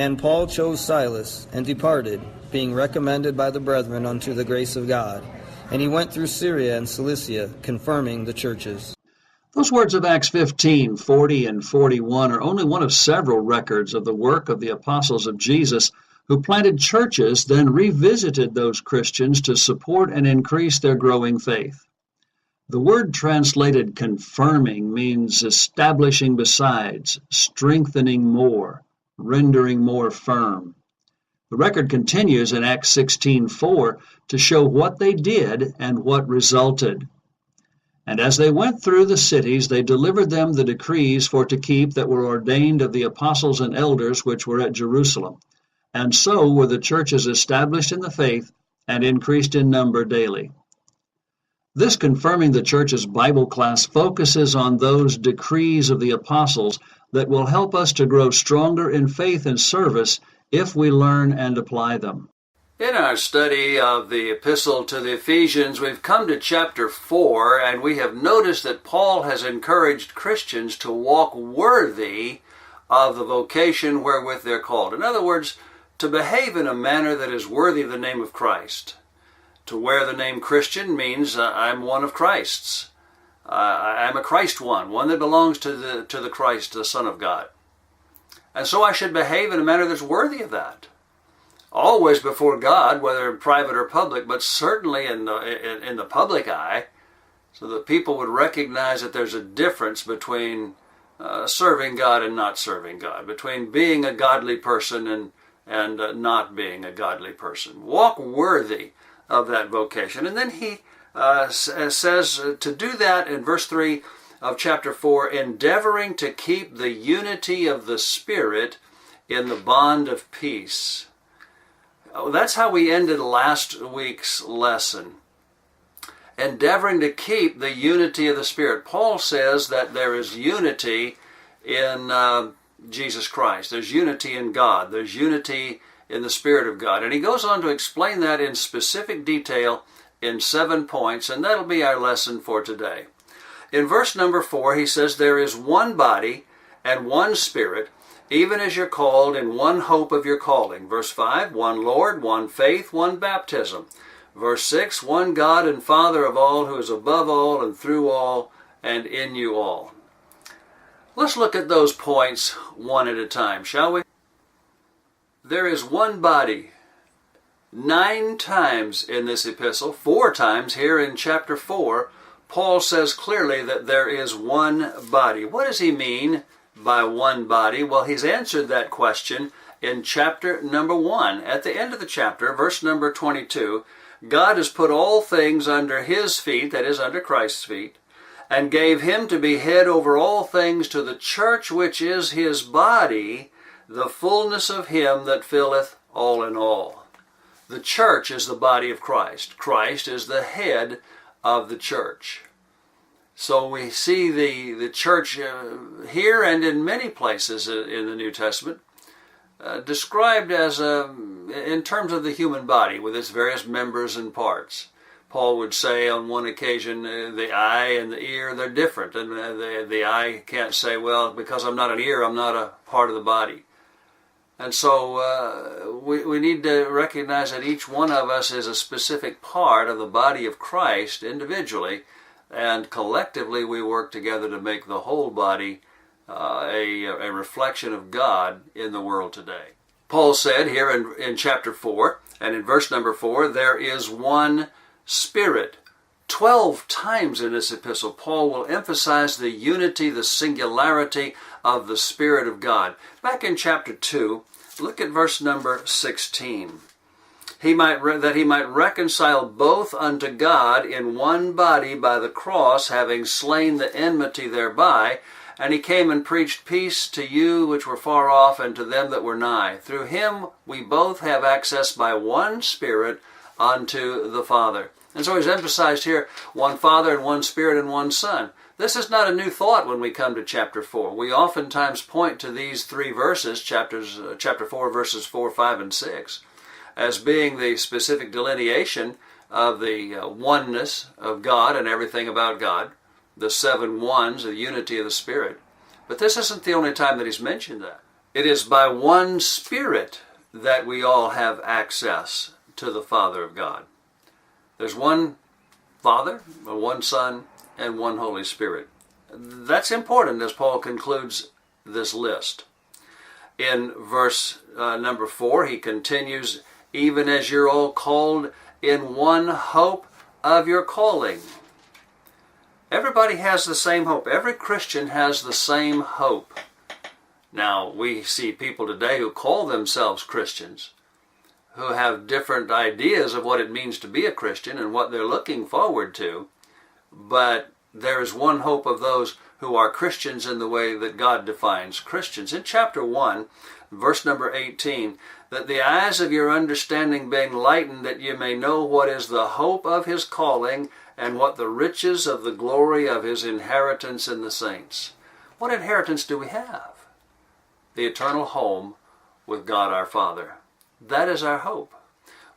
And Paul chose Silas, and departed, being recommended by the brethren unto the grace of God. And he went through Syria and Cilicia, confirming the churches. Those words of Acts 15, 40 and 41 are only one of several records of the work of the apostles of Jesus, who planted churches, then revisited those Christians to support and increase their growing faith. The word translated confirming means establishing besides, strengthening more, rendering more firm. The record continues in Acts 16:4 to show what they did and what resulted. And as they went through the cities, they delivered them the decrees for to keep that were ordained of the apostles and elders which were at Jerusalem. And so were the churches established in the faith and increased in number daily. This Confirming the Church's Bible class focuses on those decrees of the apostles that will help us to grow stronger in faith and service if we learn and apply them. In our study of the epistle to the Ephesians, we've come to chapter 4, and we have noticed that Paul has encouraged Christians to walk worthy of the vocation wherewith they're called. In other words, to behave in a manner that is worthy of the name of Christ. To wear the name Christian means I'm one of Christ's. I'm a Christ one that belongs to the Christ, the Son of God. And so I should behave in a manner that's worthy of that. Always before God, whether in private or public, but certainly in the public eye, so that people would recognize that there's a difference between serving God and not serving God, between being a godly person and not being a godly person. Walk worthy of that vocation. And then he says to do that in verse 3 of chapter 4, endeavoring to keep the unity of the Spirit in the bond of peace. That's how we ended last week's lesson. Endeavoring to keep the unity of the Spirit. Paul says that there is unity in Jesus Christ. There's unity in God. There's unity in the Spirit of God. And he goes on to explain that in specific detail in 7 points, and that'll be our lesson for today. In verse number 4, he says, there is one body and one Spirit, even as you're called in one hope of your calling. Verse 5, one Lord, one faith, one baptism. Verse 6, one God and Father of all, who is above all and through all and in you all. Let's look at those points one at a time, shall we? There is one body. 9 times in this epistle, 4 times here in chapter 4, Paul says clearly that there is one body. What does he mean by one body? Well, he's answered that question in chapter number 1. At the end of the chapter, verse number 22, God has put all things under his feet, that is, under Christ's feet, and gave him to be head over all things to the church, which is his body, the fullness of him that filleth all in all. The church is the body of Christ. Christ is the head of the church. So we see the church here and in many places in the New Testament described as in terms of the human body with its various members and parts. Paul would say on one occasion the eye and the ear, they're different. And the eye can't say, well, because I'm not an ear, I'm not a part of the body. And so we need to recognize that each one of us is a specific part of the body of Christ individually, and collectively we work together to make the whole body a reflection of God in the world today. Paul said here in chapter 4 and in verse number 4, there is one Spirit. 12 times in this epistle, Paul will emphasize the unity, the singularity of the Spirit of God. Back in chapter 2, look at verse number 16. That he might reconcile both unto God in one body by the cross, having slain the enmity thereby. And he came and preached peace to you which were far off, and to them that were nigh. Through him we both have access by one Spirit unto the Father. And so he's emphasized here one Father and one Spirit and one Son. This is not a new thought when we come to chapter 4. We oftentimes point to these 3 verses, chapter 4, verses 4, 5, and 6, as being the specific delineation of the oneness of God and everything about God, the 7 ones, the unity of the Spirit. But this isn't the only time that he's mentioned that. It is by one Spirit that we all have access to the Father of God. There's one Father, one Son, and one Holy Spirit. That's important as Paul concludes this list. In verse number 4, he continues, even as you're all called in one hope of your calling. Everybody has the same hope. Every Christian has the same hope. Now, we see people today who call themselves Christians, who have different ideas of what it means to be a Christian and what they're looking forward to, but there is one hope of those who are Christians in the way that God defines Christians. In chapter 1, verse number 18, that the eyes of your understanding being lightened, that you may know what is the hope of his calling and what the riches of the glory of his inheritance in the saints. What inheritance do we have? The eternal home with God our Father. That is our hope.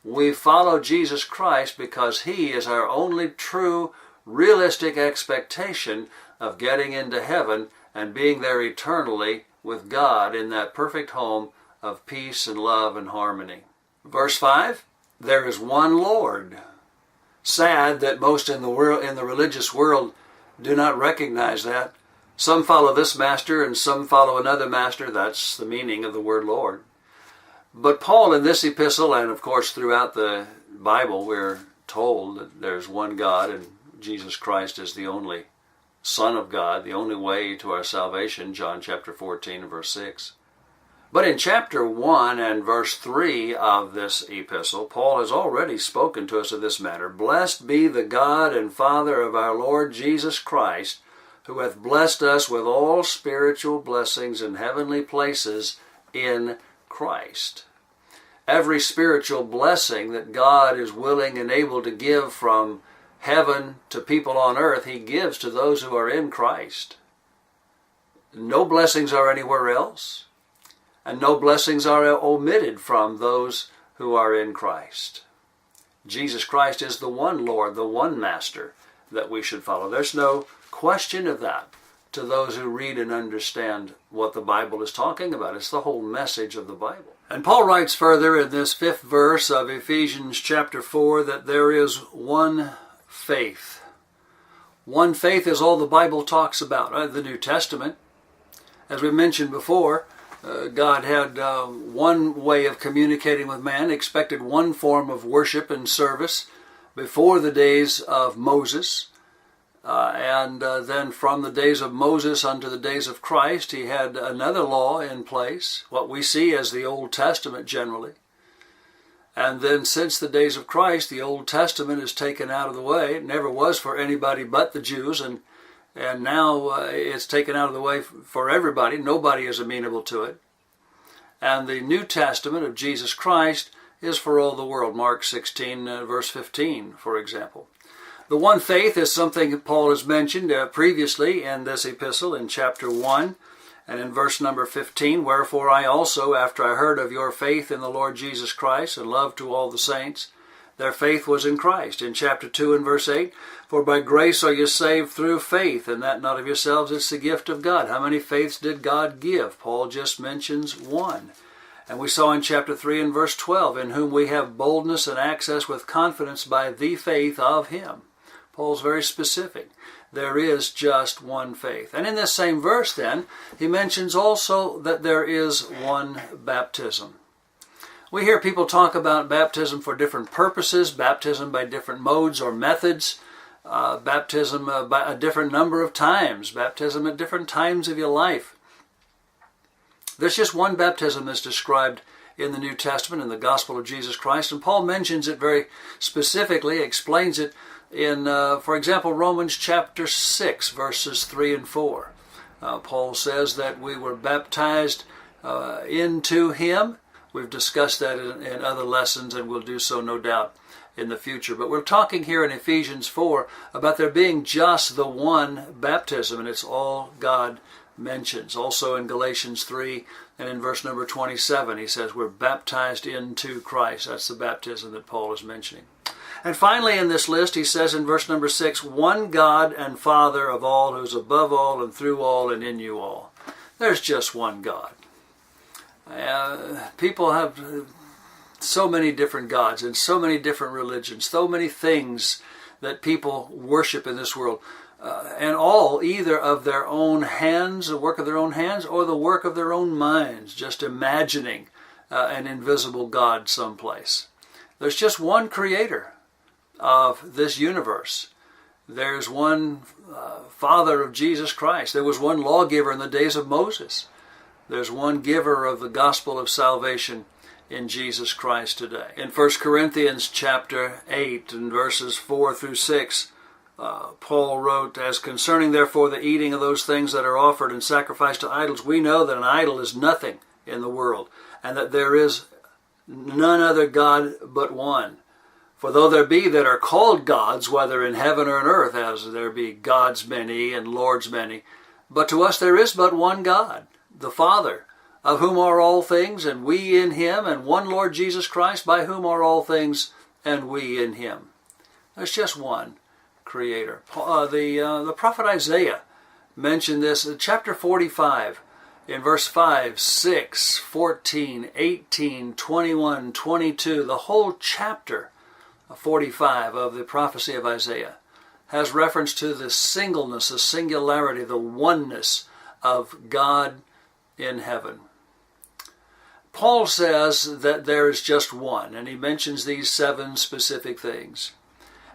We follow Jesus Christ because he is our only true, realistic expectation of getting into heaven and being there eternally with God in that perfect home of peace and love and harmony. Verse 5, there is one Lord. Sad that most in the religious world do not recognize that. Some follow this master and some follow another master. That's the meaning of the word Lord. But Paul in this epistle, and of course throughout the Bible, we're told that there's one God and Jesus Christ is the only Son of God, the only way to our salvation, John chapter 14 and verse 6. But in chapter 1 and verse 3 of this epistle, Paul has already spoken to us of this matter. Blessed be the God and Father of our Lord Jesus Christ, who hath blessed us with all spiritual blessings in heavenly places in Christ. Every spiritual blessing that God is willing and able to give from heaven to people on earth, he gives to those who are in Christ. No blessings are anywhere else, and no blessings are omitted from those who are in Christ. Jesus Christ is the one Lord, the one Master that we should follow. There's no question of that to those who read and understand what the Bible is talking about. It's the whole message of the Bible. And Paul writes further in this 5th verse of Ephesians chapter 4 that there is one faith. One faith is all the Bible talks about. The New Testament, as we mentioned before, God had one way of communicating with man, expected one form of worship and service before the days of Moses. And then from the days of Moses unto the days of Christ, he had another law in place, what we see as the Old Testament generally. And then since the days of Christ, the Old Testament is taken out of the way. It never was for anybody but the Jews, and now it's taken out of the way for everybody. Nobody is amenable to it. And the New Testament of Jesus Christ is for all the world. Mark 16, verse 15, for example. The one faith is something that Paul has mentioned previously in this epistle in chapter 1 and in verse number 15. Wherefore I also, after I heard of your faith in the Lord Jesus Christ and love to all the saints, their faith was in Christ. In chapter 2 and verse 8, for by grace are you saved through faith, and that not of yourselves, it's the gift of God. How many faiths did God give? Paul just mentions one. And we saw in chapter 3 and verse 12, in whom we have boldness and access with confidence by the faith of him. Paul's very specific. There is just one faith. And in this same verse then, he mentions also that there is one baptism. We hear people talk about baptism for different purposes, baptism by different modes or methods, baptism by a different number of times, baptism at different times of your life. There's just one baptism that's described in the New Testament, in the gospel of Jesus Christ, and Paul mentions it very specifically, explains it in, for example, Romans chapter 6, verses 3 and 4. Paul says that we were baptized into him. We've discussed that in other lessons, and we'll do so, no doubt, in the future. But we're talking here in Ephesians 4 about there being just the one baptism, and it's all God mentions. Also in Galatians 3 and in verse number 27, he says we're baptized into Christ. That's the baptism that Paul is mentioning. And finally in this list, he says in verse number 6, one God and Father of all, who's above all and through all and in you all. There's just one God. People have so many different gods and so many different religions, so many things that people worship in this world, and all either of their own hands, the work of their own hands, or the work of their own minds, just imagining an invisible God someplace. There's just one creator of this universe. There's one Father of Jesus Christ. There was one lawgiver in the days of Moses. There's one giver of the gospel of salvation in Jesus Christ today. In 1 Corinthians chapter 8 and verses 4 through 6, Paul wrote, "As concerning therefore the eating of those things that are offered and sacrificed to idols, we know that an idol is nothing in the world, and that there is none other God but one. For though there be that are called gods, whether in heaven or in earth, as there be gods many and lords many, but to us there is but one God, the Father, of whom are all things, and we in him, and one Lord Jesus Christ, by whom are all things, and we in him." There's just one creator. The prophet Isaiah mentioned this in chapter 45, in verse 5, 6, 14, 18, 21, 22. The whole chapter 45 of the prophecy of Isaiah has reference to the singleness, the singularity, the oneness of God in heaven. Paul says that there is just one, and he mentions these 7 specific things.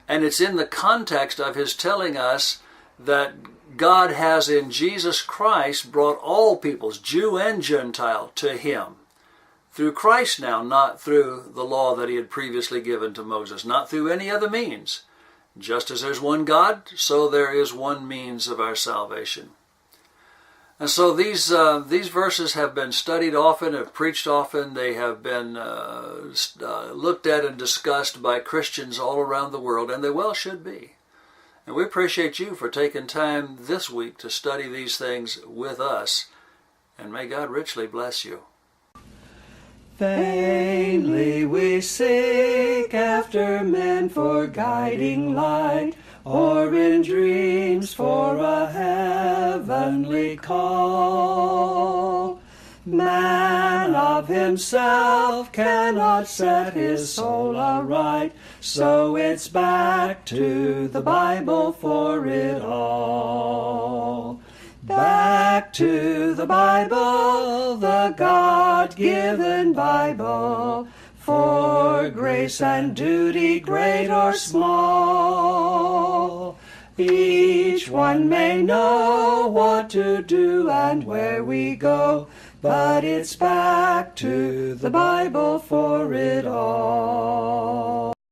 And it's in the context of his telling us that God has in Jesus Christ brought all peoples, Jew and Gentile, to him. Through Christ now, not through the law that he had previously given to Moses, not through any other means. Just as there's one God, so there is one means of our salvation. And so these verses have been studied often, have preached often. They have been looked at and discussed by Christians all around the world, and they well should be. And we appreciate you for taking time this week to study these things with us, and may God richly bless you. Vainly we seek after men for guiding light, or in dreams for a heavenly call. Man of himself cannot set his soul aright, so it's back to the Bible for it all. Back to the Bible, the God-given Bible, for grace and duty great or small. Each one may know what to do and where we go, but it's back to the Bible for it all.